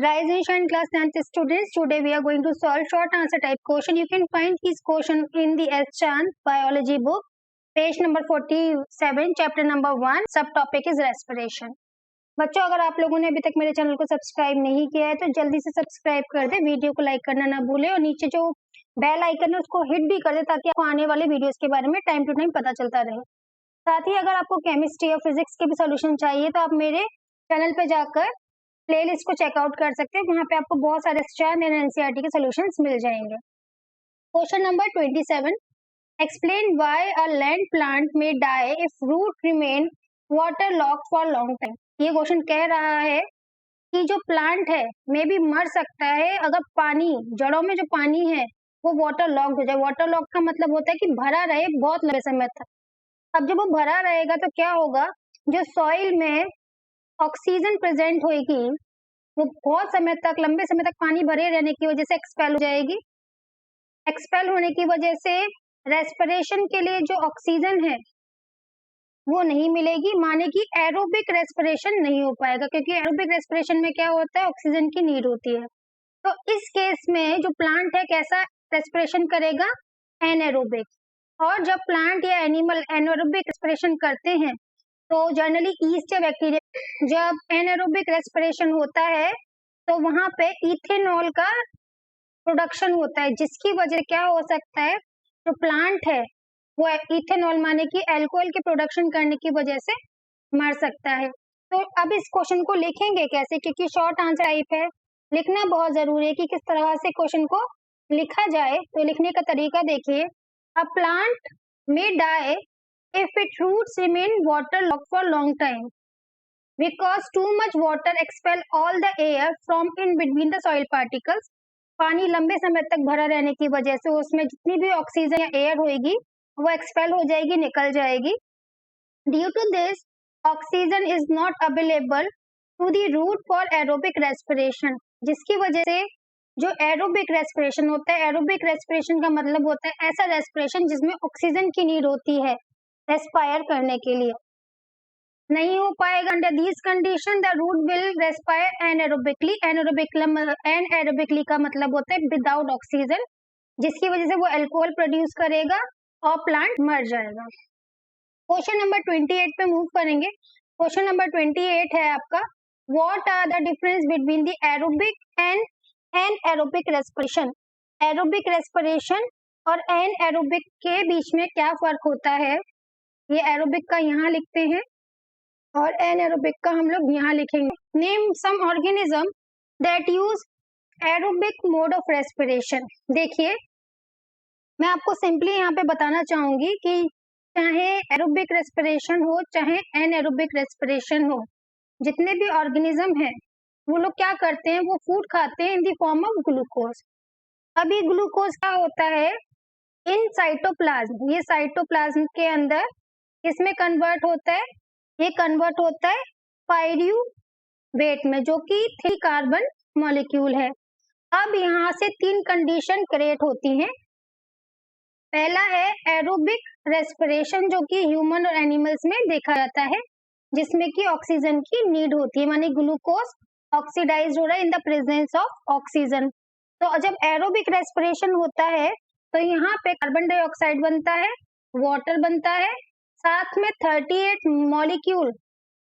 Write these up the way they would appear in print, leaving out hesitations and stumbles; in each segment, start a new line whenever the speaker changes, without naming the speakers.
Rise and shine class 10th students. Today we are going to solve short answer type question. You can find his question in the S. Chand biology book, page number 47, chapter number 1. Subtopic is respiration. बच्चों, अगर आप लोगों ने अभी तक मेरे channel को subscribe नहीं किया है तो जल्दी से सब्सक्राइब कर दे, वीडियो को लाइक करना ना भूले और नीचे जो बेल आइकन है उसको हिट भी कर दे ताकि आपको आने वाले वीडियोस के बारे में टाइम टू टाइम पता चलता रहे। साथ ही अगर आपको केमिस्ट्री और फिजिक्स के भी सॉल्यूशन चाहिए तो आप मेरे चैनल पे जाकर प्लेलिस्ट को चेकआउट कर सकते हैं, वहां पे आपको बहुत सारे स्टैंड एंड एनसीईआरटी के सॉल्यूशंस मिल जाएंगे। Question number 27, explain why a land plant में die if root remain water locked for long time. ये क्वेश्चन कह रहा है कि जो प्लांट है मे भी मर सकता है अगर पानी, जड़ों में जो पानी है वो वाटर लॉक्ड हो जाए। वाटर लॉक का मतलब होता है कि भरा रहे बहुत लंबे समय तक। अब जब वो भरा रहेगा तो क्या होगा, जो सॉइल में ऑक्सीजन प्रेजेंट होगी वो बहुत समय तक, लंबे समय तक पानी भरे रहने की वजह से एक्सपेल हो जाएगी। एक्सपेल होने की वजह से रेस्पिरेशन के लिए जो ऑक्सीजन है वो नहीं मिलेगी, माने कि एरोबिक रेस्पिरेशन नहीं हो पाएगा, क्योंकि एरोबिक रेस्पिरेशन में क्या होता है, ऑक्सीजन की नीड होती है। तो इस केस में जो प्लांट है कैसा रेस्पिरेशन करेगा, एनएरोबिक। और जब प्लांट या एनिमल एनएरोबिक रेस्पिरेशन करते हैं तो जनरली ईस्ट या बैक्टीरिया, जब एनएरोबिक रेस्पिरेशन होता है तो वहां पे इथेनॉल का प्रोडक्शन होता है, जिसकी वजह क्या हो सकता है, जो प्लांट है वो इथेनॉल माने कि अल्कोहल के प्रोडक्शन करने की वजह से मर सकता है। तो अब इस क्वेश्चन को लिखेंगे कैसे, क्योंकि शॉर्ट आंसर टाइप है, लिखना बहुत जरूरी है कि किस तरह से क्वेश्चन को लिखा जाए। तो लिखने का तरीका देखिए, अ प्लांट में die if its roots remain waterlogged for long time because too much water expel all the air from in between the soil particles। पानी लंबे समय तक भरा रहने की वजह से उसमें जितनी भी ऑक्सीजन या एयर होगी वो एक्सपेल हो जाएगी, निकल जाएगी। Due to this oxygen is not available to the root for aerobic respiration, जिसकी वजह से जो एरोबिक रेस्पिरेशन होता है, एरोबिक रेस्पिरेशन का मतलब होता है ऐसा रेस्पिरेशन जिसमें ऑक्सीजन की नीड होती है रेस्पायर करने के लिए, नहीं हो पाएगा। Under this condition the root will respire anaerobically. Anaerobically का मतलब होता है विदाउट ऑक्सीजन, जिसकी वजह से वो अल्कोहल प्रोड्यूस करेगा और प्लांट मर जाएगा। क्वेश्चन नंबर 28 पे मूव करेंगे। क्वेश्चन नंबर 28 है आपका, what are the difference between the aerobic and anaerobic respiration. Aerobic respiration और एनएरोबिक के बीच में क्या फर्क होता है, ये एरोबिक का यहाँ लिखते हैं और एनएरोबिक का हम लोग यहाँ लिखेंगे। Name some organism that use aerobic mode of respiration. देखिए, मैं आपको सिंपली यहाँ पे बताना चाहूंगी कि चाहे एरोबिक रेस्पिरेशन हो चाहे एनएरोबिक रेस्पिरेशन हो, जितने भी ऑर्गेनिज्म है वो लोग क्या करते हैं, वो फूड खाते हैं in the form of glucose. अभी ग्लूकोज क्या होता है, इन साइटोप्लाज्म, ये साइटोप्लाज्म के अंदर इसमें कन्वर्ट होता है, ये कन्वर्ट होता है पायरूवेट में, जो कि 3 कार्बन मॉलिक्यूल है। अब यहाँ से 3 कंडीशन क्रिएट होती हैं। पहला है एरोबिक रेस्पिरेशन, जो कि ह्यूमन और एनिमल्स में देखा जाता है, जिसमें कि ऑक्सीजन की नीड होती है, माने ग्लूकोज ऑक्सीडाइज हो रहा है इन द प्रेजेंस ऑफ ऑक्सीजन। तो जब एरोबिक रेस्पिरेशन होता है तो यहाँ पे कार्बन डाइऑक्साइड बनता है, वाटर बनता है, साथ में 38 मॉलिक्यूल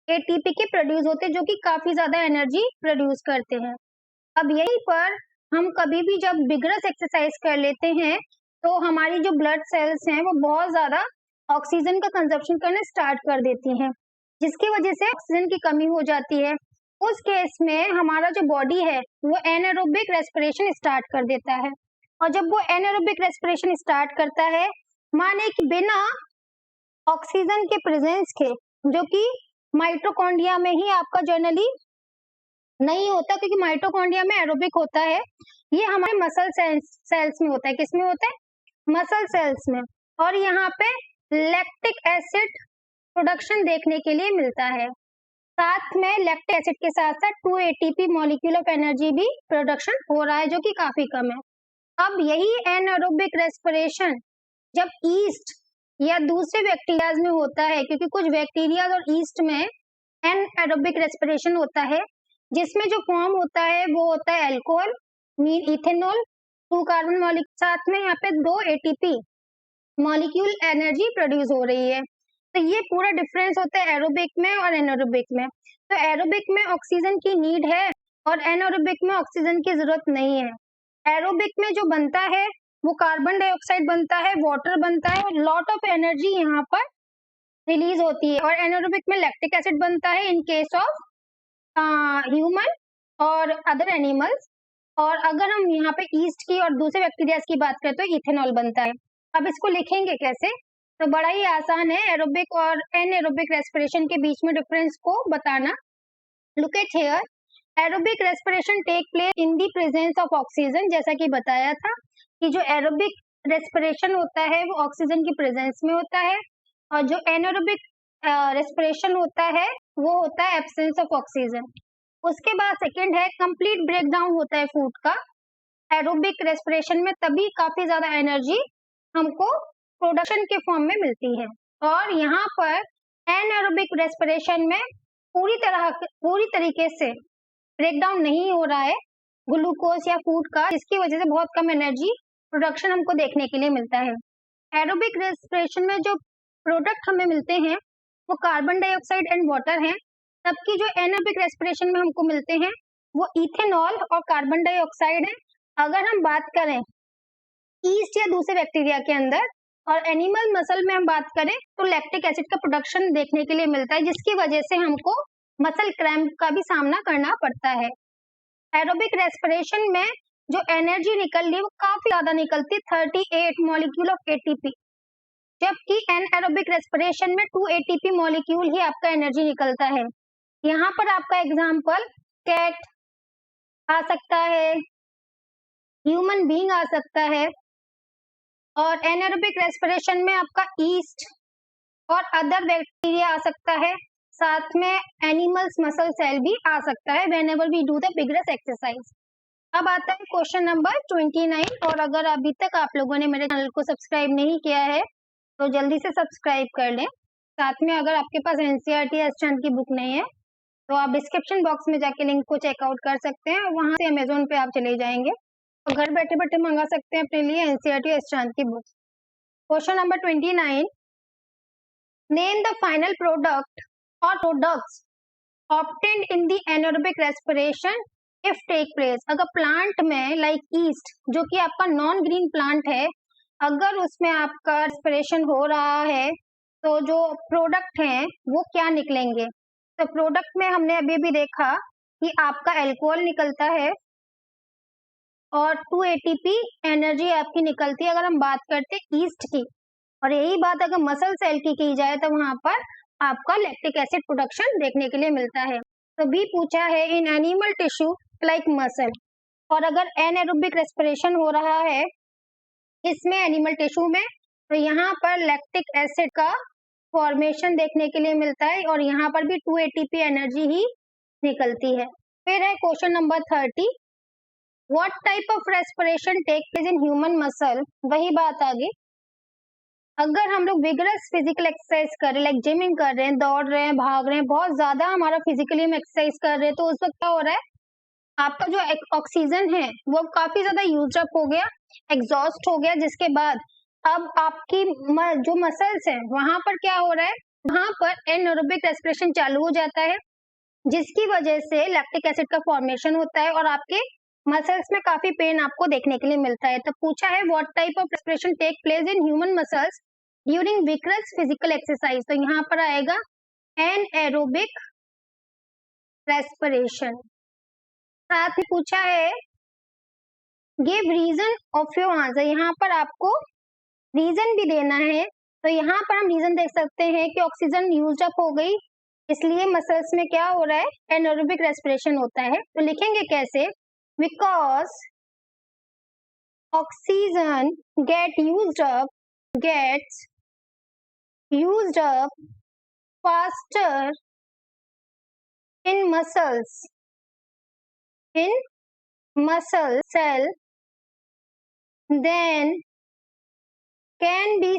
एटीपी के प्रोड्यूस होते हैं, जो कि काफी ज्यादा एनर्जी प्रोड्यूस करते हैं। अब यहीं पर हम कभी भी जब विगरस एक्सरसाइज कर लेते हैं तो हमारी जो ब्लड सेल्स हैं वो बहुत ज्यादा ऑक्सीजन का कंजप्शन करना स्टार्ट कर देती हैं, जिसकी वजह से ऑक्सीजन की कमी हो जाती है। उस केस में हमारा जो बॉडी है वो एनारोबिक रेस्पिरेशन स्टार्ट कर देता है, और जब वो एनारोबिक रेस्पिरेशन स्टार्ट करता है, माने कि बिना ऑक्सीजन के प्रेजेंस के, जो कि माइटोकॉन्ड्रिया में ही आपका जनरली नहीं होता, क्योंकि माइटोकॉन्ड्रिया में एरोबिक होता है, ये हमारे मसल सेल्स में होता है। किसमें होता है, मसल सेल्स में। और यहाँ पे लैक्टिक एसिड प्रोडक्शन देखने के लिए मिलता है, साथ में लैक्टिक एसिड के साथ साथ 2 एटीपी मॉलिक्यूल ऑफ एनर्जी भी प्रोडक्शन हो रहा है, जो कि काफी कम है। अब यही एनारोबिक रेस्पिरेशन जब ईस्ट या दूसरे बैक्टीरिया में होता है, क्योंकि कुछ बैक्टीरिया और ईस्ट में एनारोबिक रेस्पिरेशन होता है, जिसमें जो फॉर्म होता है वो होता है alcohol, mean ethanol, 2 carbon molecule, साथ में यहाँ पे 2 ATP मॉलिक्यूल एनर्जी प्रोड्यूस हो रही है। तो ये पूरा डिफरेंस होता है एरोबिक में और एनारोबिक में। तो एरोबिक में ऑक्सीजन की नीड है और एनारोबिक में ऑक्सीजन की जरूरत नहीं है। एरोबिक में जो बनता है वो कार्बन डाइऑक्साइड बनता है, वाटर बनता है और लॉट ऑफ एनर्जी यहाँ पर रिलीज होती है। और एनारोबिक में लैक्टिक एसिड बनता है इन केस ऑफ ह्यूमन और अदर एनिमल्स। और अगर हम यहाँ पे ईस्ट की और दूसरे बैक्टीरिया की बात करें तो इथेनॉल बनता है। अब इसको लिखेंगे कैसे? तो बड़ा ही आसान है एरोबिक और एनएरोबिक रेस्पिरेशन के बीच में डिफरेंस को बताना। Look at here, aerobic respiration take place in the presence of oxygen. जैसा कि बताया था कि जो एरोबिक रेस्पिरेशन होता है वो ऑक्सीजन की प्रेजेंस में होता है और जो एनारोबिक रेस्पिरेशन होता है वो होता है एब्सेंस ऑफ ऑक्सीजन। उसके बाद सेकंड है कंप्लीट ब्रेकडाउन होता है फूड का एरोबिक रेस्पिरेशन में, तभी काफी ज्यादा एनर्जी हमको प्रोडक्शन के फॉर्म में मिलती है। और यहाँ पर एनारोबिक रेस्पिरेशन में पूरी तरीके से ब्रेकडाउन नहीं हो रहा है ग्लूकोज या फूड का, जिसकी वजह से बहुत कम एनर्जी प्रोडक्शन हमको देखने के लिए मिलता है। एरोबिक रेस्पिरेशन में जो प्रोडक्ट हमें मिलते हैं वो कार्बन डाइऑक्साइड एंड वाटर हैं, जबकि जो एनारोबिक रेस्पिरेशन में हमको मिलते हैं वो इथेनॉल और कार्बन डाइऑक्साइड है। अगर हम बात करें ईस्ट या दूसरे बैक्टीरिया के अंदर और एनिमल मसल में हम बात करें तो लैक्टिक एसिड का प्रोडक्शन देखने के लिए मिलता है, जिसकी वजह से हमको मसल क्रैम्प का भी सामना करना पड़ता है। एरोबिक रेस्पिरेशन में जो एनर्जी निकल रही है वो काफी ज्यादा निकलती है, 38 मॉलिक्यूल ऑफ ATP, जबकि एनएरोबिक रेस्पिरेशन में 2 ATP मॉलिक्यूल ही आपका एनर्जी निकलता है। यहाँ पर आपका एग्जाम्पल कैट आ सकता है, ह्यूमन बीइंग आ सकता है और एनारोबिक रेस्पिरेशन में आपका ईस्ट और अदर बैक्टीरिया आ सकता है, साथ में एनिमल्स मसल सेल भी आ सकता है whenever we do the vigorous exercise. अब आता है क्वेश्चन नंबर 29। और अगर अभी तक आप लोगों ने मेरे चैनल को सब्सक्राइब नहीं किया है तो जल्दी से सब्सक्राइब कर लें। साथ में अगर आपके पास NCERT एस्टेंट की बुक नहीं है तो आप डिस्क्रिप्शन बॉक्स में जाके लिंक को चेकआउट कर सकते हैं, वहां से अमेजोन पे आप चले जाएंगे तो घर बैठे बैठे मंगा सकते हैं अपने लिए NCERT एस्टेंट की बुक। Question number 29, name the final product और products obtained in the anaerobic respiration if take place. अगर प्लांट में लाइक ईस्ट जो कि आपका नॉन ग्रीन प्लांट है, अगर उसमें आपका रेस्पिरेशन हो रहा है तो जो प्रोडक्ट हैं वो क्या निकलेंगे? तो प्रोडक्ट में हमने अभी भी देखा कि आपका अल्कोहल निकलता है और 2 ATP एनर्जी आपकी निकलती है अगर हम बात करते हैं ईस्ट की। और यही बात अगर मसल सेल की जाए तो वहां पर आपका लैक्टिक एसिड प्रोडक्शन देखने के लिए मिलता है। तो भी पूछा है in animal tissue like muscle. और अगर एनारोबिक रेस्पिरेशन हो रहा है इसमें एनिमल टिश्यू में तो यहाँ पर लैक्टिक एसिड का फॉर्मेशन देखने के लिए मिलता है और यहाँ पर भी 2 ATP एनर्जी ही निकलती है। फिर है question number 30, what type of respiration take place in human muscle. वही बात आगे, अगर हम लोग विगरस फिजिकल एक्सरसाइज कर रहे हैं लाइक जिमिंग कर रहे हैं, दौड़ रहे हैं, भाग रहे हैं, बहुत ज्यादा हमारा फिजिकली हम एक्सरसाइज कर रहे हैं तो उस वक्त क्या हो रहा है, आपका जो ऑक्सीजन है वो काफी ज्यादा यूज अप हो गया, एग्जॉस्ट हो गया, जिसके बाद अब आपकी जो मसल्स है वहां पर क्या हो रहा है, वहां पर एनारोबिक रेस्पिरेशन चालू हो जाता है, जिसकी वजह से लैक्टिक एसिड का फॉर्मेशन होता है और आपके मसल्स में काफी पेन आपको देखने के लिए मिलता है। तो पूछा है what type of respiration take place in human muscles during vigorous physical exercise. तो यहाँ पर आएगा एनएरोबिक रेस्पिरेशन। साथ ही पूछा है give reason of your answer. यहाँ पर आपको रीजन भी देना है। तो यहाँ पर हम रीजन देख सकते हैं कि ऑक्सीजन यूज अप हो गई, इसलिए मसल्स में क्या हो रहा है, एनारोबिक रेस्पिरेशन होता है। तो लिखेंगे कैसे, because oxygen gets used up faster in muscle cell then can be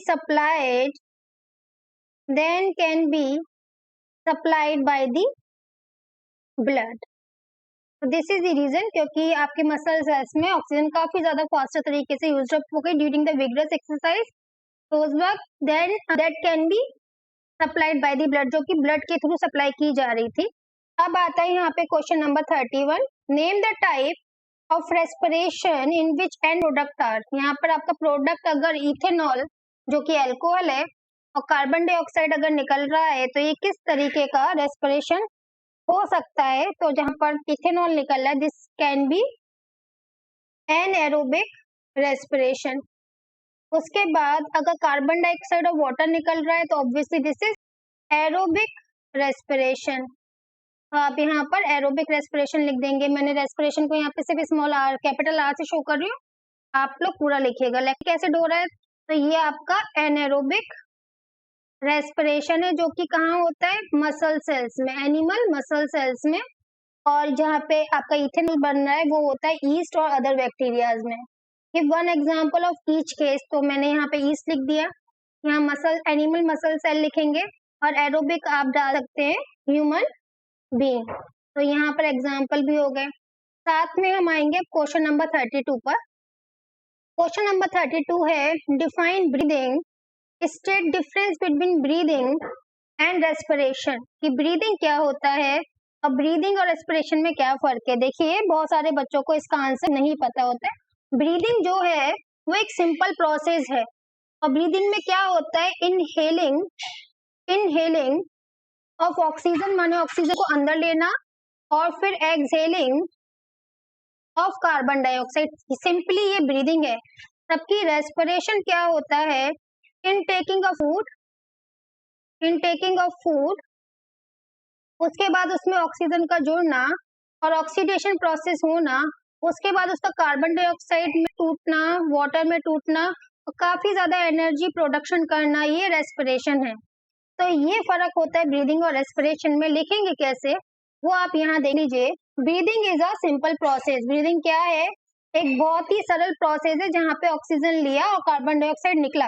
supplied by the blood। This is the reason, क्योंकि आपके मसल सेल्स में ऑक्सीजन काफी ज्यादा फास्टर तरीके से यूज अप हो गई ड्यूरिंग द विगरस एक्सरसाइज, तो उस वक्त then that can be supplied by the blood, जो कि ब्लड के थ्रू सप्लाई की जा रही थी। अब आता है यहाँ पे question number 31, name the type of respiration in which end product are. यहाँ पर आपका प्रोडक्ट अगर इथेनॉल जो कि अल्कोहल है और कार्बन डाइऑक्साइड अगर निकल रहा है, तो ये किस तरीके का रेस्पिरेशन हो सकता है। तो जहां पर इथेनॉल निकल रहा है, this can be anaerobic respiration. उसके बाद अगर कार्बन डाइऑक्साइड और वाटर निकल रहा है, तो obviously this is aerobic respiration. आप यहाँ पर एरोबिक रेस्पिरेशन लिख देंगे। मैंने रेस्पिरेशन को यहाँ पे सिर्फ स्मॉल आर कैपिटल आर से शो कर रही हूँ, आप लोग पूरा लिखिएगा। लैक्टिक एसिड हो रहा है, तो ये आपका एनएरोबिक रेस्पिरेशन है, जो कि कहाँ होता है, मसल सेल्स में, एनिमल मसल सेल्स में। और जहाँ पे आपका इथेनॉल बन रहा है वो होता है ईस्ट और अदर बैक्टीरियाज में। Give one example of each case, तो मैंने यहाँ पे ईस्ट लिख दिया, यहाँ मसल एनिमल मसल सेल लिखेंगे, और एरोबिक आप डाल सकते हैं ह्यूमन बीइंग। तो यहाँ पर एग्जांपल भी हो गए। साथ में हम आएंगे क्वेश्चन नंबर 32 पर। क्वेश्चन नंबर 32 है define breathing, state difference between breathing and respiration, कि ब्रीदिंग क्या होता है और ब्रीदिंग और रेस्पिरेशन में क्या फर्क है। देखिए बहुत सारे बच्चों को इसका आंसर नहीं पता होता है। ब्रीदिंग जो है वो एक सिंपल प्रोसेस है, और ब्रीदिंग में क्या होता है, इनहेलिंग ऑफ ऑक्सीजन, माने ऑक्सीजन को अंदर लेना, और फिर exhaling of carbon dioxide, simply ये ब्रीदिंग है। जबकि रेस्पिरेशन क्या होता है, इनटेकिंग ऑफ फूड, उसके बाद उसमें ऑक्सीजन का जुड़ना और ऑक्सीडेशन प्रोसेस होना, उसके बाद उसका कार्बन डाइऑक्साइड में टूटना, वाटर में टूटना, और काफी ज्यादा एनर्जी प्रोडक्शन करना, ये रेस्पिरेशन है। तो ये फर्क होता है ब्रीदिंग और रेस्पिरेशन में। लिखेंगे कैसे वो आप यहाँ देख लीजिए। Breathing is a simple process, breathing क्या है, एक बहुत ही सरल प्रोसेस है जहाँ पे ऑक्सीजन लिया और कार्बन डाइऑक्साइड निकला।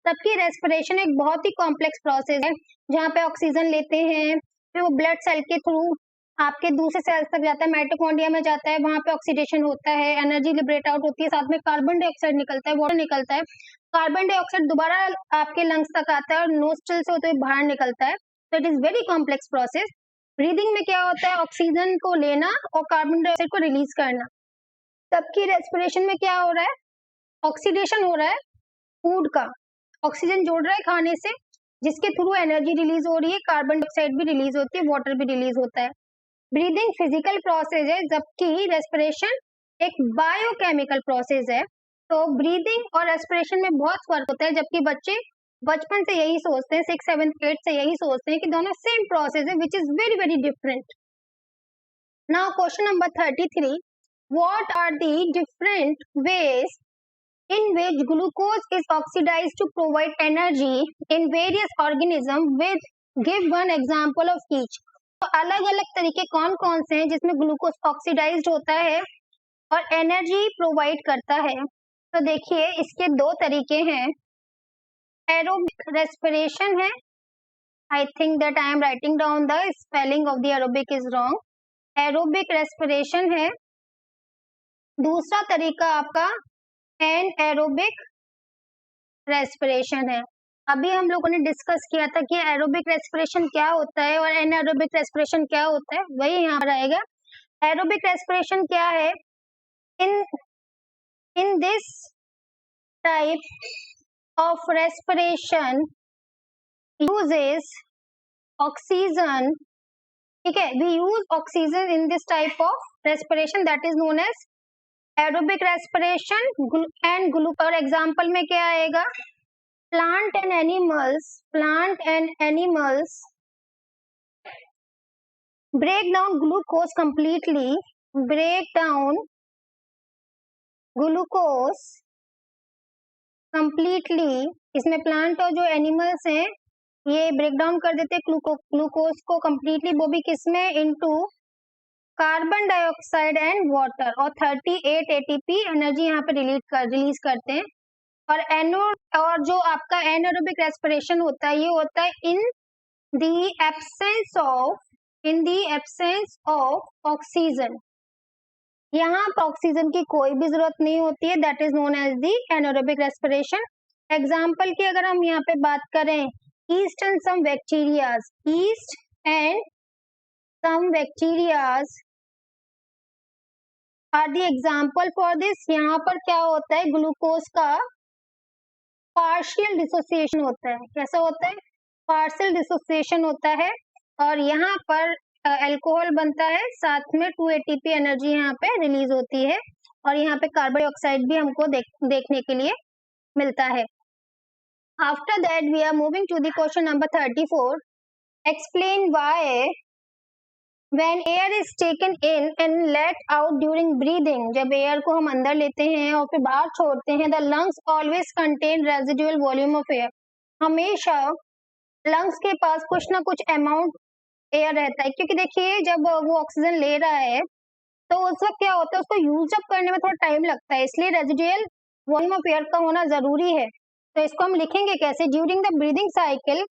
जबकि रेस्पिरेशन एक बहुत ही कॉम्प्लेक्स प्रोसेस है, जहाँ पे ऑक्सीजन लेते हैं, फिर वो ब्लड सेल के थ्रू आपके दूसरे सेल्स तक जाता है, माइटोकॉन्ड्रिया में जाता है, वहां पे ऑक्सीडेशन होता है, एनर्जी लिबरेट आउट होती है, साथ में कार्बन डाइऑक्साइड निकलता है, वाटर निकलता है, कार्बन डाइऑक्साइड दोबारा आपके लंग्स तक आता है और नोस्ट्रल से होते हुए बाहर निकलता है। तो it is very complex process. Breathing में क्या होता है, ऑक्सीजन को लेना और कार्बन डाइऑक्साइड को रिलीज करना। जबकि रेस्पिरेशन में क्या हो रहा है, ऑक्सीडेशन हो रहा है फूड का, ऑक्सीजन जोड़ रहा है खाने से, जिसके थ्रू एनर्जी रिलीज हो रही है, कार्बन डाइऑक्साइड भी रिलीज होती है, वाटर भी रिलीज होता है। ब्रीदिंग फिजिकल प्रोसेस है, जबकि रेस्पिरेशन एक बायोकेमिकल प्रोसेस है। तो ब्रीदिंग और रेस्पिरेशन में बहुत फर्क होता है, जबकि बच्चे बचपन से यही सोचते हैं, 6, 7, 8 से यही सोचते हैं कि दोनों सेम प्रोसेस है, which is very very different. Now question number 33, what are the different ways in which glucose is oxidized to provide energy in various organism with give one example of each। तो अलग अलग तरीके कौन कौन से हैं जिसमें ग्लूकोज ऑक्सीडाइज्ड होता है और एनर्जी प्रोवाइड करता है। तो देखिए इसके दो तरीके हैं, एरोबिक रेस्पिरेशन है, I think that I am writing down the spelling of the aerobic is wrong. Aerobic respiration है। दूसरा तरीका आपका एनएरोबिक रेस्पिरेशन है। अभी हम लोगों ने डिस्कस किया था कि एरोबिक रेस्पिरेशन क्या होता है और एनएरोबिक रेस्पिरेशन क्या होता है, वही यहाँ पर आएगा। एरोबिक रेस्पिरेशन क्या है, in this type of respiration uses oxygen, ठीक है, we use oxygen in this type of respiration, that is known as aerobic respiration and glucose. और एग्जांपल में क्या आएगा, plant and animals break down glucose completely, break down glucose completely. इसमें plant और जो animals हैं ये ब्रेक डाउन कर देते हैं ग्लूकोज को कंप्लीटली, वो भी किसमें, into carbon dioxide and water, और 38 एटीपी एनर्जी यहाँ पे रिलीज करते हैं। और जो आपका एनएरोबिक रेस्पिरेशन होता है ये होता है in the absence of oxygen, यहाँ पर ऑक्सीजन की कोई भी जरूरत नहीं होती है, that is known as the anaerobic respiration. Example की अगर हम यहाँ पे बात करें, yeast and some bacterias, yeast and some bacterias are the example for this. यहाँ पर क्या होता है, ग्लूकोज का पार्शियल डिसोसिएशन होता है। कैसा होता है, पार्शियल डिसोसिएशन होता है, और यहाँ पर अल्कोहल बनता है, साथ में 2 ATP एनर्जी यहाँ पे रिलीज होती है, और यहाँ पे कार्बन डाइऑक्साइड भी हमको देखने के लिए मिलता है। After that we are moving to the question number 34। Explain why When air is taken in and let out during breathing, जब एयर को हम अंदर लेते हैं और फिर बाहर छोड़ते हैं, the lungs always contain residual volume of air. हमेशा लंग्स के पास कुछ ना कुछ अमाउंट एयर रहता है, क्योंकि देखिए जब वो ऑक्सीजन ले रहा है तो उस वक्त क्या होता है, उसको यूज अप करने में थोड़ा टाइम लगता है, इसलिए रेजिडुअल वॉल्यूम ऑफ एयर का होना जरूरी है। तो इसको हम लिखेंगे कैसे, during the breathing cycle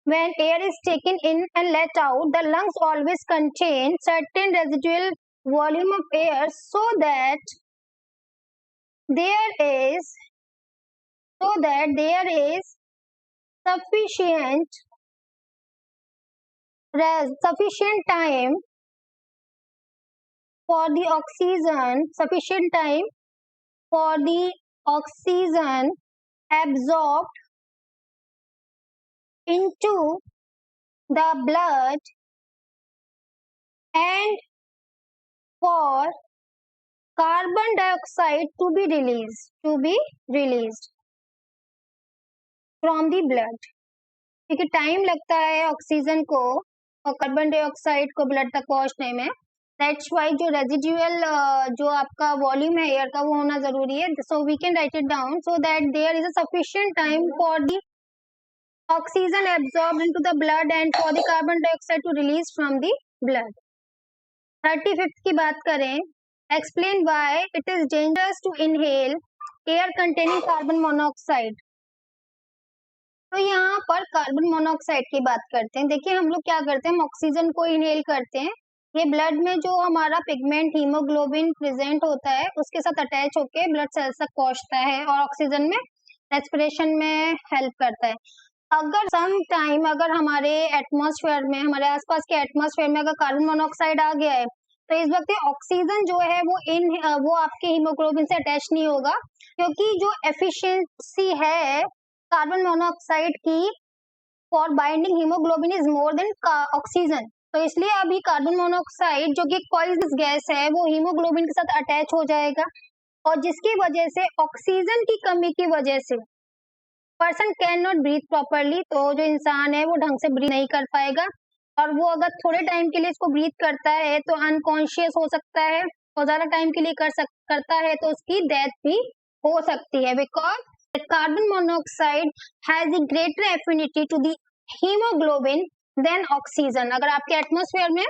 when air is taken in and let out, the lungs always contain certain residual volume of air so that there is sufficient time for the oxygen absorbed into the blood and for carbon dioxide to be released from the blood, क्योंकि time लगता है oxygen को और carbon dioxide को blood तक पहुंचने में, that's why जो रेजिडुअल जो आपका वॉल्यूम है एयर का वो होना जरूरी है। So we can write it down so that there is a sufficient time for the oxygen absorbed into the blood and for the carbon dioxide to release from the blood. 35th की बात करें, explain why it is dangerous to inhale air containing carbon monoxide. तो यहाँ पर carbon monoxide की बात करते हैं। देखिए हम लोग क्या करते हैं, हम ऑक्सीजन को इनहेल करते हैं, ये ब्लड में जो हमारा पिगमेंट हीमोग्लोबिन प्रेजेंट होता है उसके साथ अटैच होके ब्लड सेल्स तक पहुंचता है और ऑक्सीजन में रेस्पिरेशन में हेल्प करता है। अगर सम टाइम अगर हमारे एटमॉस्फेयर में, हमारे आसपास के एटमॉस्फेयर में अगर कार्बन मोनोऑक्साइड आ गया है तो इस वक्त ऑक्सीजन जो है वो आपके हीमोग्लोबिन से अटैच नहीं होगा, क्योंकि जो एफिशिएंसी है कार्बन मोनोऑक्साइड की for binding haemoglobin is more than oxygen. तो इसलिए अभी कार्बन मोनोऑक्साइड जो कि पॉइजनस गैस है वो हीमोग्लोबिन के साथ अटैच हो जाएगा, और जिसकी वजह से ऑक्सीजन की कमी की वजह से person can not breathe properly, तो जो इंसान है वो ढंग से ब्रीथ नहीं कर पाएगा, और वो अगर थोड़े टाइम के लिए इसको ब्रीथ करता है तो अनकॉन्शियस हो सकता है, और ज्यादा टाइम के लिए करता है तो उसकी डेथ भी हो सकती है, because carbon monoxide has a greater affinity to the haemoglobin than oxygen. अगर आपके एटमॉस्फेयर में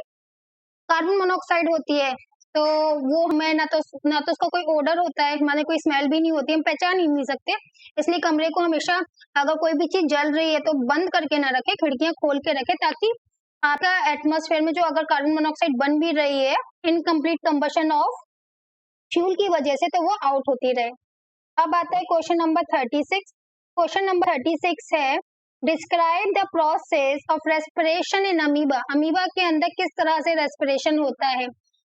कार्बन मोनोऑक्साइड होती है तो वो हमें ना तो उसका कोई ओडर होता है, हमारे कोई स्मेल भी नहीं होती, हम पहचान ही नहीं सकते। इसलिए कमरे को हमेशा अगर कोई भी चीज जल रही है तो बंद करके ना रखें, खिड़कियां खोल के रखें, ताकि आपका एटमॉस्फेयर में जो अगर कार्बन मोनोऑक्साइड बन भी रही है इनकम्प्लीट कंबशन ऑफ फ्यूल की वजह से, तो वो आउट होती रहे। अब आता है क्वेश्चन नंबर 36। क्वेश्चन नंबर 36 है, describe the process of respiration in amoeba. Amoeba के अंदर किस तरह से रेस्पिरेशन होता है,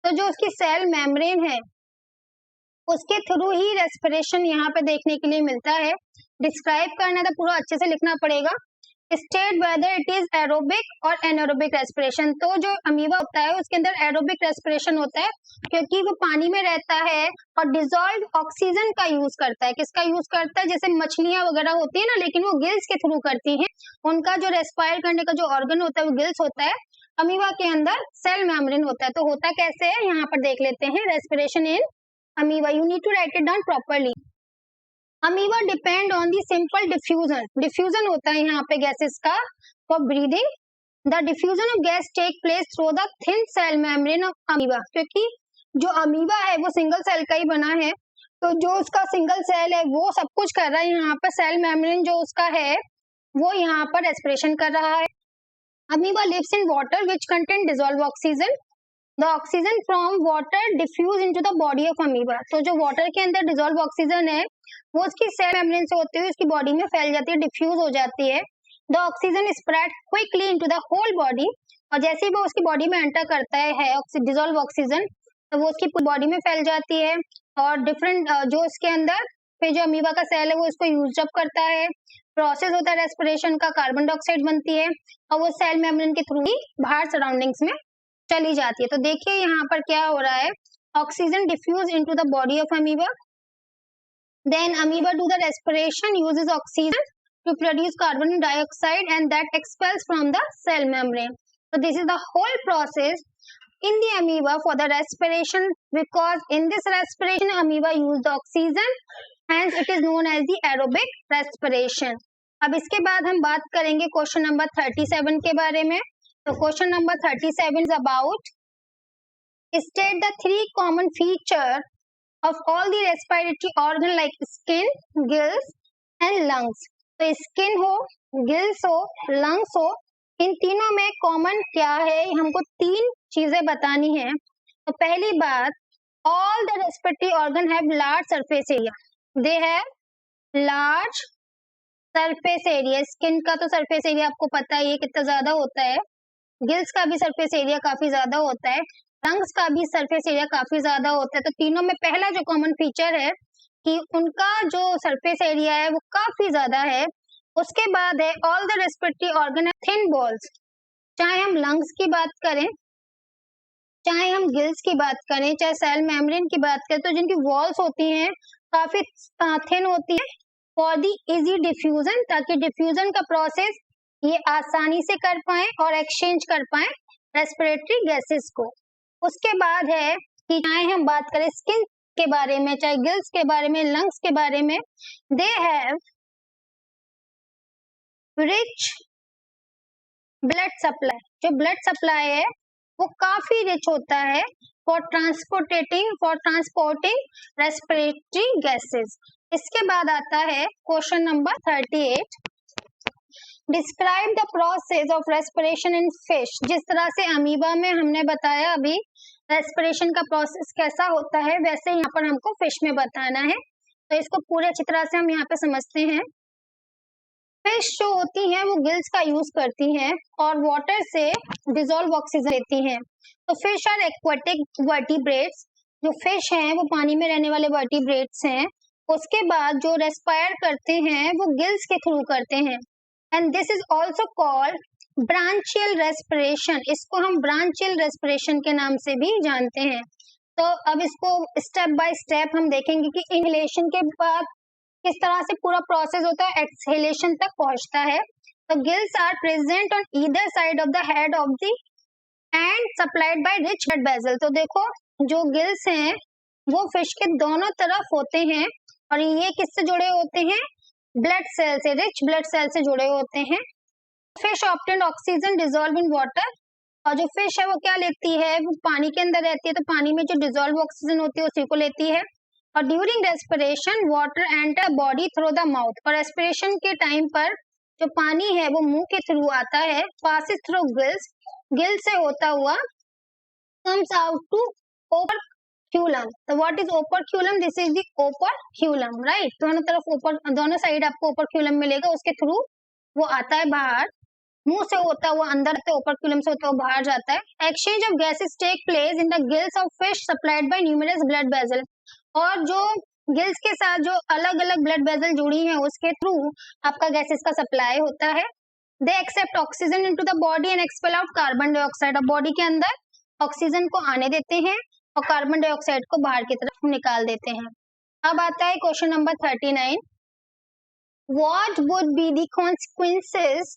तो जो उसकी सेल मेम्ब्रेन है उसके थ्रू ही रेस्पिरेशन यहाँ पे देखने के लिए मिलता है। डिस्क्राइब करना तो पूरा अच्छे से लिखना पड़ेगा। State whether it is aerobic और एनारोबिक रेस्पिरेशन। तो जो अमीबा होता है उसके अंदर एरोबिक रेस्पिरेशन होता है, क्योंकि वो पानी में रहता है और डिजोल्व ऑक्सीजन का यूज करता है। किसका यूज करता है, जैसे मछलियां वगैरह होती है ना, लेकिन वो गिल्स के थ्रू करती हैं, उनका जो रेस्पायर करने का जो ऑर्गन होता है वो गिल्स होता है। अमीबा के अंदर सेल मेम्ब्रेन होता है। तो होता कैसे है यहाँ पर देख लेते हैं, respiration in amoeba, you need to write it down properly. Amoeba depend on the simple diffusion. Diffusion होता है यहाँ पे गैसेस का for breathing. The diffusion of gas take place through the thin cell membrane of amoeba. क्योंकि जो amoeba है वो single cell का ही बना है, तो जो उसका सिंगल सेल है वो सब कुछ कर रहा है, यहाँ पर सेल मेम्ब्रेन जो उसका है वो यहाँ पर रेस्पिरेशन कर रहा है। Amoeba lives in water which contain dissolve oxygen. The oxygen from water diffuse into the body of amoeba. तो जो वाटर के अंदर डिजोल्व ऑक्सीजन है वो उसकी सेल मेम्ब्रेन से होते हुए उसकी बॉडी में फैल जाती है, डिफ्यूज हो जाती है। The oxygen spread quickly into the whole body, और जैसे ही वो उसकी बॉडी में एंटर करता है डिजोल्व ऑक्सीजन, तो वो उसकी बॉडी में फैल जाती है और डिफरेंट जो उसके अंदर फिर जो अमीबा का सेल है वो इसको यूज अप करता है। प्रोसेस होता है रेस्पिरेशन का, कार्बन डाइऑक्साइड बनती है और वो सेल मेम्ब्रेन के थ्रू ही बाहर सराउंडिंग्स में चली जाती है। तो देखिए यहाँ पर क्या हो रहा है, oxygen diffuse into the body of amoeba, then amoeba do the respiration, uses oxygen to produce carbon dioxide and that expels from the cell membrane. So this is the whole process in the amoeba for the respiration, because in this respiration amoeba use the oxygen, hence it is known as the aerobic respiration. अब इसके बाद हम बात करेंगे question number 37 के बारे में। तो question number 37 is about state the three common feature of all the respiratory organ like skin, gills and lungs. तो स्किन हो, गिल्स हो, लंग्स हो, इन तीनों में कॉमन क्या है, हमको तीन चीजें बतानी है। तो पहली बात, all the respiratory organ have large surface area, they have large surface area. Skin का तो सरफेस एरिया आपको पता ही है कितना ज्यादा होता है, गिल्स का भी सरफेस एरिया काफी ज्यादा होता है, लंग्स का भी सरफेस एरिया काफी ज्यादा होता है। तो तीनों में पहला जो कॉमन फीचर है कि उनका जो सरफेस एरिया है वो काफी ज्यादा है। उसके बाद है all the respiratory organ thin walls, चाहे हम लंग्स की बात करें, चाहे हम गिल्स की बात करें, चाहे सेल मेम्ब्रेन की बात करें, तो जिनकी वॉल्स होती हैं काफी थिन होती है फॉर दी इजी डिफ्यूजन, ताकि डिफ्यूजन का प्रोसेस ये आसानी से कर पाए और एक्सचेंज कर पाए रेस्पिरेटरी गैसेस को। उसके बाद है कि चाहे हम बात करें स्किन के बारे में, चाहे गिल्स के बारे में, लंग्स के बारे में, they have rich blood supply. जो ब्लड सप्लाई है वो काफी रिच होता है फॉर ट्रांसपोर्टिंग रेस्पिरेटरी गैसेस। इसके बाद आता है question number 38, describe the process of respiration in fish. जिस तरह से अमीबा में हमने बताया अभी रेस्पिरेशन का प्रोसेस कैसा होता है, वैसे यहाँ पर हमको फिश में बताना है। तो इसको पूरे अच्छी तरह से हम यहाँ पे समझते हैं। फिश जो होती हैं वो गिल्स का यूज करती हैं और वाटर से डिसॉल्व ऑक्सीजन लेती हैं। तो फिश आर एक्वाटिक वर्टिब्रेट्स, जो फिश हैं वो पानी में रहने वाले वर्टिब्रेट्स हैं। उसके बाद जो रेस्पायर करते हैं वो गिल्स के थ्रू करते हैं, and this is also called branchial respiration. इसको हम ब्रांचियल रेस्पिरेशन के नाम से भी जानते हैं। तो अब इसको स्टेप बाय स्टेप हम देखेंगे कि इनहेलेशन के बाद किस तरह से पूरा प्रोसेस होता है, एक्सहेलेशन तक पहुंचता है। तो gills are present on either side of the head of the and supplied by rich blood vessel. तो देखो जो गिल्स हैं वो फिश के दोनों तरफ होते हैं और ये किससे जुड़े होते हैं, ब्लड सेल से, रिच ब्लड सेल से जुड़े होते हैं। Fish obtain oxygen dissolve in water, और जो फिश है वो क्या लेती है, वो पानी के अंदर रहती है, तो पानी में जो डिसॉल्व ऑक्सीजन होती है उसी को लेती है। और during respiration water enter body through the mouth, और रेस्पिरेशन के टाइम पर जो पानी है वो मुंह के थ्रू आता है, पासिस थ्रू गिल्स, गिल से होता हुआ कम्स आउट टू ओपर्क्यूलम। तो what is operculum, this is the operculum, right. दोनों तरफ ऊपर, दोनों साइड आपको ओपर्क्यूलम मिलेगा, उसके थ्रू वो आता है बाहर, मुंह से होता हुआ अंदर, तो ओपर्क्यूलम से होता हुआ बाहर जाता है। Exchange of gases take place in the gills of fish supplied by numerous blood vessel, और जो गिल्स के साथ जो अलग अलग ब्लड वेसल जुड़ी हैं उसके थ्रू आपका गैसेस का सप्लाई होता है। They accept oxygen into the body and expel out carbon dioxide, और बॉडी के अंदर ऑक्सीजन को आने देते हैं और कार्बन डाइऑक्साइड को बाहर की तरफ निकाल देते हैं। अब आता है question number 39, what would be the consequences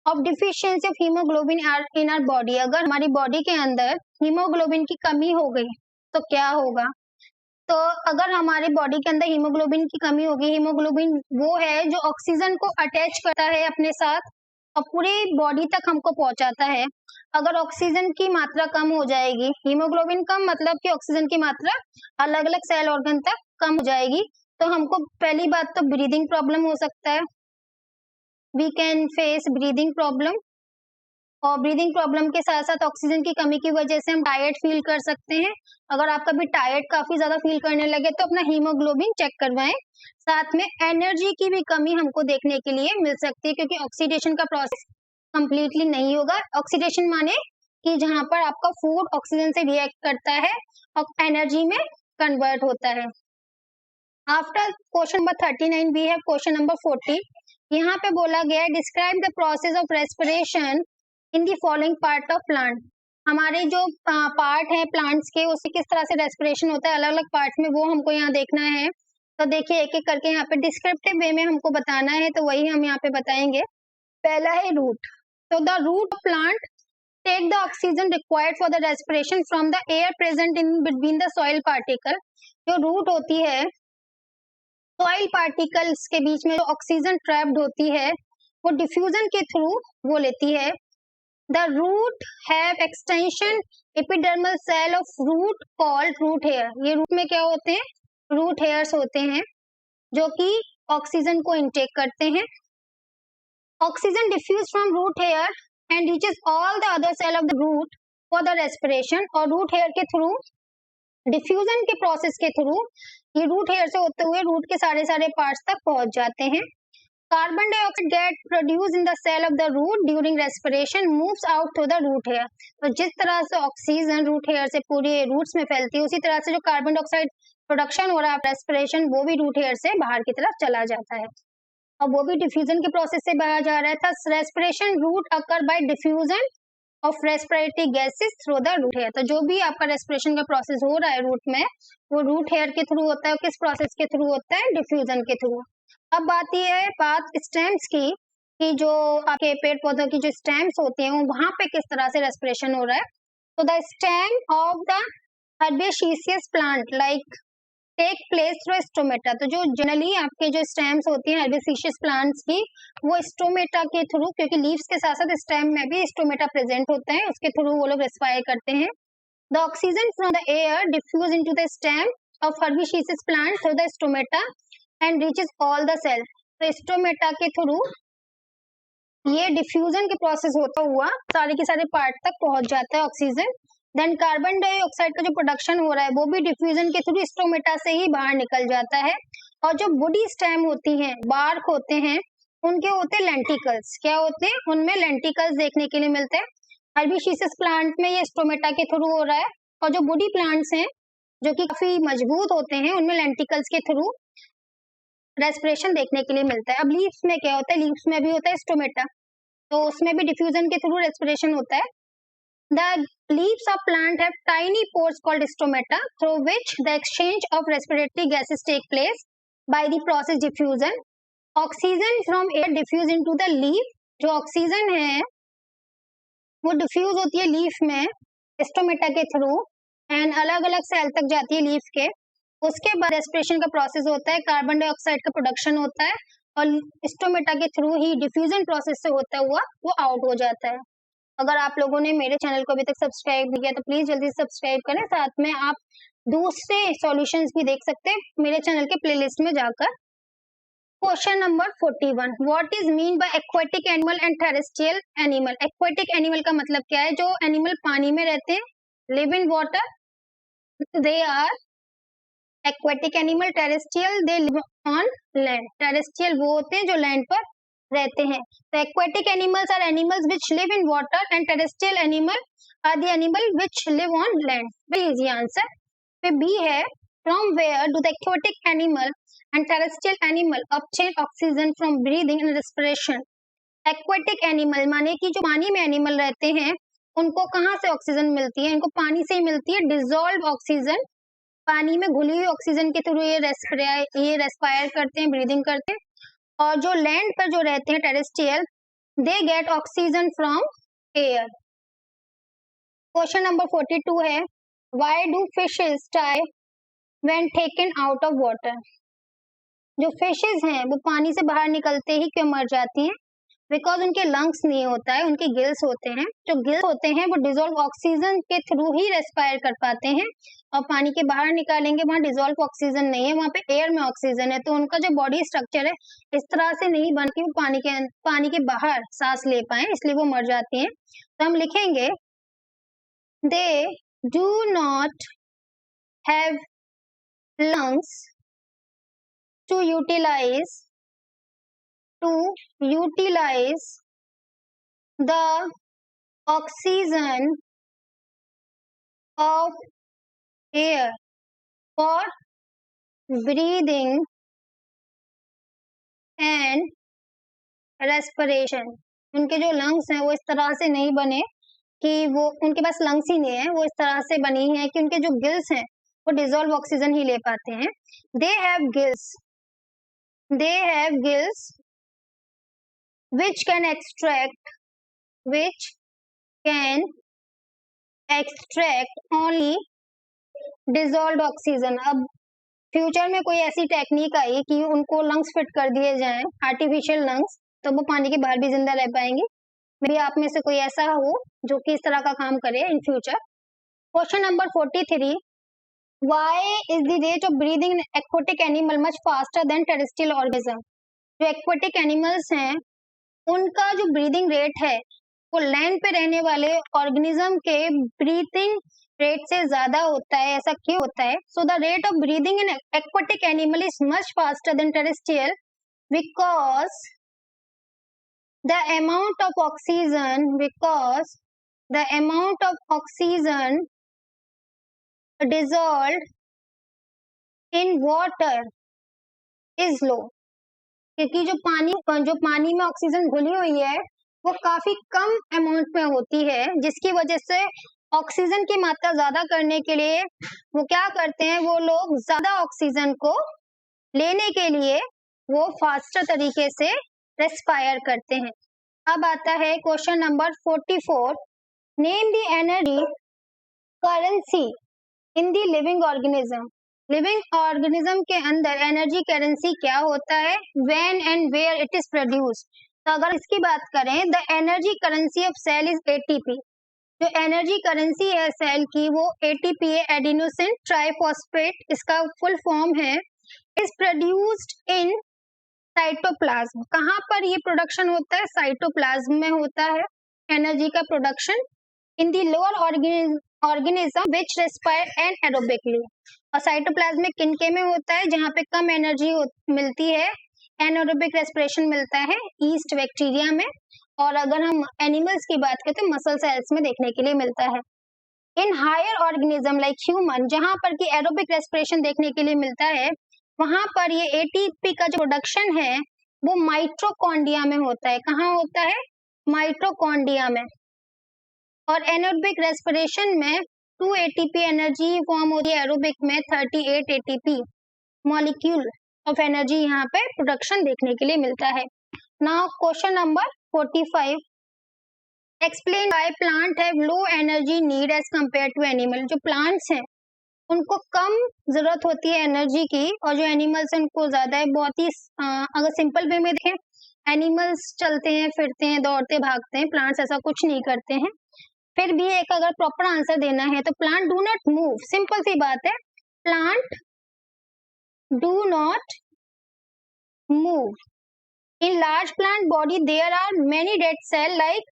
of deficiency of haemoglobin in our body. अगर हमारी बॉडी के अंदर हीमोग्लोबिन की कमी हो गई तो क्या होगा। तो अगर हमारे बॉडी के अंदर हीमोग्लोबिन की कमी होगी, हीमोग्लोबिन वो है जो ऑक्सीजन को अटैच करता है अपने साथ और पूरी बॉडी तक हमको पहुंचाता है। अगर ऑक्सीजन की मात्रा कम हो जाएगी, हीमोग्लोबिन कम मतलब कि ऑक्सीजन की मात्रा अलग अलग सेल ऑर्गन तक कम हो जाएगी, तो हमको पहली बात तो ब्रीदिंग प्रॉब्लम हो सकता है, we can face breathing problem. और ब्रीदिंग प्रॉब्लम के साथ साथ ऑक्सीजन की कमी की वजह से हम टायर्ड फील कर सकते हैं। अगर आप कभी टायर्ड काफी ज्यादा फील करने लगे तो अपना हीमोग्लोबिन चेक करवाएं। साथ में एनर्जी की भी कमी हमको देखने के लिए मिल सकती है, क्योंकि ऑक्सीडेशन का प्रोसेस कंप्लीटली नहीं होगा। ऑक्सीडेशन माने कि जहां पर आपका फूड ऑक्सीजन से रिएक्ट करता है और एनर्जी में कन्वर्ट होता है। After question number 39 we have question number 40। यहाँ पे बोला गया है describe the process of respiration in the following part of plant. हमारे जो पार्ट है प्लांट्स के, उससे किस तरह से रेस्पिरेशन होता है अलग अलग पार्ट में, वो हमको यहाँ देखना है। तो देखिए एक एक करके यहाँ पे डिस्क्रिप्टिव वे में हमको बताना है, तो वही हम यहाँ पे बताएंगे। पहला है रूट। तो the root of plant take the oxygen required for the respiration from the air present in between the soil particle. जो रूट होती है, सॉइल पार्टिकल्स के बीच में जो ऑक्सीजन ट्रैप्ड होती है वो डिफ्यूजन के थ्रू वो लेती है। The root have extension epidermal cell of root called root hair. ये रूट में क्या होते हैं? रूट हेयर्स होते हैं जो कि ऑक्सीजन को इनटेक करते हैं। Oxygen diffuse from root hair and reaches all the other cell of the root for the respiration. और रूट हेयर के थ्रू, डिफ्यूजन के प्रोसेस के थ्रू, ये रूट हेयर से होते हुए रूट के सारे पार्ट्स तक पहुंच जाते हैं। Carbon dioxide get produce in the cell of the root during respiration moves out through the root hair. तो जिस तरह से ऑक्सीजन रूट हेयर से पूरे रूट्स में फैलती है, उसी तरह से जो कार्बन डाइऑक्साइड प्रोडक्शन हो रहा है रेस्पिरेशन, वो भी रूट हेयर से बाहर की तरफ चला जाता है और वो भी डिफ्यूजन के प्रोसेस से बाहर जा रहा है। Thus respiration root occur by diffusion of respiratory gases through the root hair. तो जो भी आपका रेस्पिरेशन का प्रोसेस हो रहा है रूट में, वो रूट हेयर के थ्रू होता है। किस प्रोसेस के थ्रू होता है? डिफ्यूजन के थ्रू। अब बात स्टेम्स की, कि जो आपके पेड़ पौधों की जो स्टेम्स होती हैं वहां पे किस तरह से रेस्पिरेशन हो रहा है। तो the stem of the herbaceous plant like take place through stomata. तो जो जनरली आपके जो स्टेम्स होती हैं हर्बेशियस प्लांट्स की, वो स्टोमेटा के थ्रू, क्योंकि लीव्स के साथ साथ स्टेम में भी स्टोमेटा प्रेजेंट होता है, उसके थ्रू वो लोग रेस्पायर करते हैं। The oxygen from the air diffuse into the stem of herbaceous plant through the stomata and reaches all the cell. तो स्टोमेटा के थ्रू ये डिफ्यूजन के प्रोसेस होता हुआ सारे के सारे पार्ट तक पहुंच जाता है ऑक्सीजन। देन कार्बन डाइऑक्साइड का जो प्रोडक्शन हो रहा है वो भी डिफ्यूजन के थ्रू स्टोमेटा से ही बाहर निकल जाता है। और जो बॉडी स्टेम होती हैं, बार्क होते हैं, उनके होते हैं लेंटिकल्स। क्या होते हैं? उनमें लेंटिकल्स देखने के लिए मिलते हैं। हर्बेशियस प्लांट में ये स्टोमेटा के थ्रू हो रहा है, और जो बॉडी प्लांट्स हैं जो कि काफी मजबूत होते हैं, उनमें लेंटिकल्स के थ्रू रेस्पिरेशन देखने के लिए मिलता है। अब लीव्स में क्या होता है? लीव्स में भी होता है स्टोमेटा, तो उसमें भी डिफ्यूजन के थ्रू रेस्पिरेशन होता है। The leaves of plant have tiny pores called stomata through which the exchange of respiratory gases take place by the process diffusion. Oxygen from air diffuse into the leaf. जो oxygen है वो diffuse होती है leaf में stomata के through and अलग अलग cell तक जाती है लीफ के। उसके बाद रेस्पिरेशन का प्रोसेस होता है, कार्बन डाइऑक्साइड का प्रोडक्शन होता है और स्टोमेटा के थ्रू ही डिफ्यूजन प्रोसेस से होता हुआ वो आउट हो जाता है। अगर आप लोगों ने मेरे चैनल को अभी तक सब्सक्राइब नहीं किया तो प्लीज जल्दी से सब्सक्राइब करें। साथ में आप दूसरे सॉल्यूशंस भी देख सकते हैं मेरे चैनल के प्लेलिस्ट में जाकर। Question number 41, what is mean by aquatic animal and terrestrial animal. Aquatic animal का मतलब क्या है? जो एनिमल पानी में रहते हैं, live in water, they are aquatic animal. Terrestrial they live on land. Terrestrial वो होते हैं जो लैंड पर रहते हैं। तो aquatic animals are animals which live in water and terrestrial animal are the animal which live on land. Very easy answer. पे B है from where do the aquatic animal and terrestrial animal obtain oxygen from breathing and respiration. Aquatic animal माने कि जो पानी में animal रहते हैं उनको कहाँ से ऑक्सीजन मिलती है? इनको पानी से ही मिलती है, डिजोल्व ऑक्सीजन। पानी में घुली हुई ऑक्सीजन के थ्रू ये रेस्पायर करते हैं, ब्रीदिंग करते हैं। और जो लैंड पर जो रहते हैं terrestrial, they get oxygen from air. Question number 42 है why do fishes die when taken out of water. जो फिशेस हैं वो पानी से बाहर निकलते ही क्यों मर जाती हैं? बिकॉज उनके लंग्स नहीं होता है, उनके गिल्स होते हैं। जो गिल्स होते हैं वो डिजोल्व ऑक्सीजन के थ्रू ही रेस्पायर कर पाते हैं, और पानी के बाहर निकालेंगे वहाँ डिजोल्व ऑक्सीजन नहीं है, वहाँ पे एयर में ऑक्सीजन है, तो उनका जो बॉडी स्ट्रक्चर है इस तरह से नहीं बन के वो पानी के बाहर सांस ले पाए, इसलिए वो मर जाती हैं। तो हम लिखेंगे they do not have lungs to utilize the oxygen of air for breathing and respiration। उनके जो लंग्स हैं वो इस तरह से नहीं बने कि वो उनके पास लंग्स ही नहीं है, वो इस तरह से बनी है कि उनके जो गिल्स हैं वो डिजोल्व ऑक्सीजन ही ले पाते हैं। They have gills which can extract only dissolved oxygen। अब फ्यूचर में कोई ऐसी टेक्निक आई कि उनको लंग्स फिट कर दिए जाएं, आर्टिफिशियल लंग्स, तो वो पानी के बाहर भी जिंदा रह पाएंगे। मे बी आप में से कोई ऐसा हो जो कि इस तरह का काम करे in future. Question number 43, Why is the rate of breathing in aquatic animal much faster than terrestrial organism? जो aquatic animals हैं उनका जो ब्रीदिंग रेट है वो लैंड पे रहने वाले ऑर्गेनिज्म के ब्रीथिंग रेट से ज्यादा होता है। ऐसा क्यों होता है? So the rate of breathing in aquatic animal is much faster than terrestrial because the amount of oxygen dissolved in water is low। क्योंकि जो पानी में ऑक्सीजन घुली हुई है वो काफी कम अमाउंट में होती है, जिसकी वजह से ऑक्सीजन की मात्रा ज्यादा करने के लिए वो क्या करते हैं, वो लोग ज्यादा ऑक्सीजन को लेने के लिए वो फास्टर तरीके से रेस्पायर करते हैं। अब आता है question number 44, name the energy currency in the living organism. Living organism के अंदर एनर्जी करेंसी क्या होता है? When and where it is produced. तो अगर इसकी बात करें, the energy currency of cell is ATP. जो एनर्जी करेंसी है सेल की वो एटीपी है, एडिनोसिन ट्राइफॉस्फेट इसका फुल फॉर्म है। Is produced in cytoplasm. कहाँ पर ये प्रोडक्शन होता है? साइटोप्लाज्म में होता है एनर्जी का production. In the lower organism which respire anaerobically. और साइटोप्लाज्मिक किनके में होता है? जहाँ पे कम एनर्जी मिलती है, एनारोबिक रेस्पिरेशन मिलता है ईस्ट बैक्टीरिया में। और अगर हम एनिमल्स की बात करें तो मसल सेल्स में देखने के लिए मिलता है। In higher organism like human, जहाँ पर की एरोबिक रेस्पिरेशन देखने के लिए मिलता है, वहां पर ये एटीपी का जो प्रोडक्शन है वो माइटोकॉन्ड्रिया में होता है। कहाँ होता है? माइटोकॉन्ड्रिया में। और एनारोबिक रेस्पिरेशन में 2 एटीपी एनर्जी फॉर्म होती है, एरोबिक में 38 एटीपी मॉलिक्यूल ऑफ एनर्जी यहाँ पे प्रोडक्शन देखने के लिए मिलता है। Now question number 45, explain why plant have low energy need as compare to animal. जो प्लांट्स हैं उनको कम जरूरत होती है एनर्जी की, और जो एनिमल्स हैं उनको ज्यादा है। बहुत ही अगर सिंपल वे में देखें, एनिमल्स चलते हैं, फिरते हैं, दौड़ते भागते हैं, प्लांट्स ऐसा कुछ नहीं करते हैं। फिर भी एक अगर प्रॉपर आंसर देना है तो plant do not move. Simple सी बात है, plant do not move. In large plant body there are many dead cell like,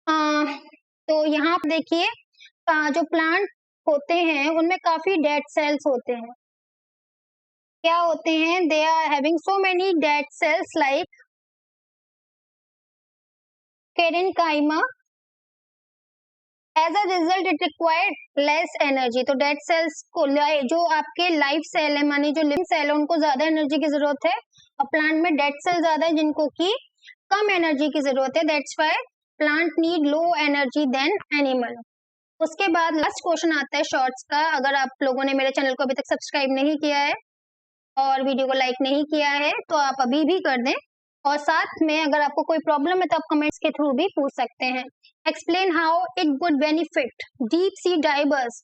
तो यहाँ पर देखिए जो प्लांट होते हैं उनमें काफी डेड सेल्स होते हैं। क्या होते हैं? They are having so many dead cells like parenchyma. As a result it required less energy. तो डेड सेल्स को, जो आपके लाइफ सेल है माने जो लिविंग सेल है, उनको ज्यादा एनर्जी की जरूरत है, और प्लांट में डेड सेल ज्यादा है जिनको की कम एनर्जी की जरूरत है। That's why plant need low energy than animal. उसके बाद लास्ट क्वेश्चन आता है शॉर्ट्स का। अगर आप लोगों ने मेरे चैनल को अभी तक सब्सक्राइब नहीं किया है और वीडियो को लाइक नहीं किया है तो आप अभी भी कर दें, और साथ में अगर आपको कोई प्रॉब्लम है तो आप कमेंट्स के थ्रू भी पूछ सकते हैं। Explain how it would benefit deep sea diverse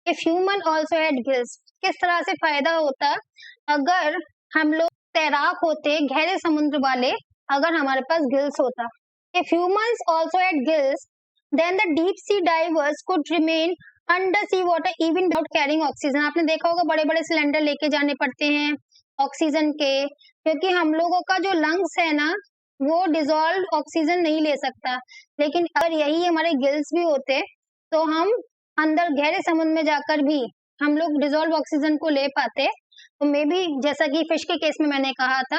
if human also had gills. किस तरह से फायदा होता अगर हम लोग तैराक होते गहरे समुद्र वाले अगर हमारे पास गिल्स होता। If humans also had gills then the deep sea divers could remain under sea water even without carrying oxygen. आपने देखा होगा बड़े बड़े सिलेंडर लेके जाने पड़ते हैं ऑक्सीजन के, क्योंकि हम लोगों का जो लंग्स है ना वो डिजोल्व ऑक्सीजन नहीं ले सकता। लेकिन अगर यही हमारे गिल्स भी होते तो हम अंदर गहरे समुद्र में जाकर भी हम लोग डिजोल्व ऑक्सीजन को ले पाते। तो मे बी जैसा कि फिश के केस में मैंने कहा था,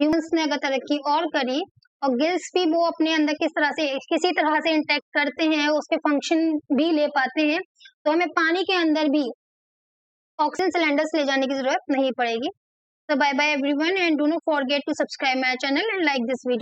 ह्यूमंस ने अगर तरक्की और करी और गिल्स भी वो अपने अंदर किसी तरह से इंटैक्ट करते हैं, उसके फंक्शन भी ले पाते हैं, तो हमें पानी के अंदर भी ऑक्सीजन सिलेंडर्स ले जाने की जरूरत नहीं पड़ेगी। So bye bye everyone and do not forget to subscribe my channel and like this video.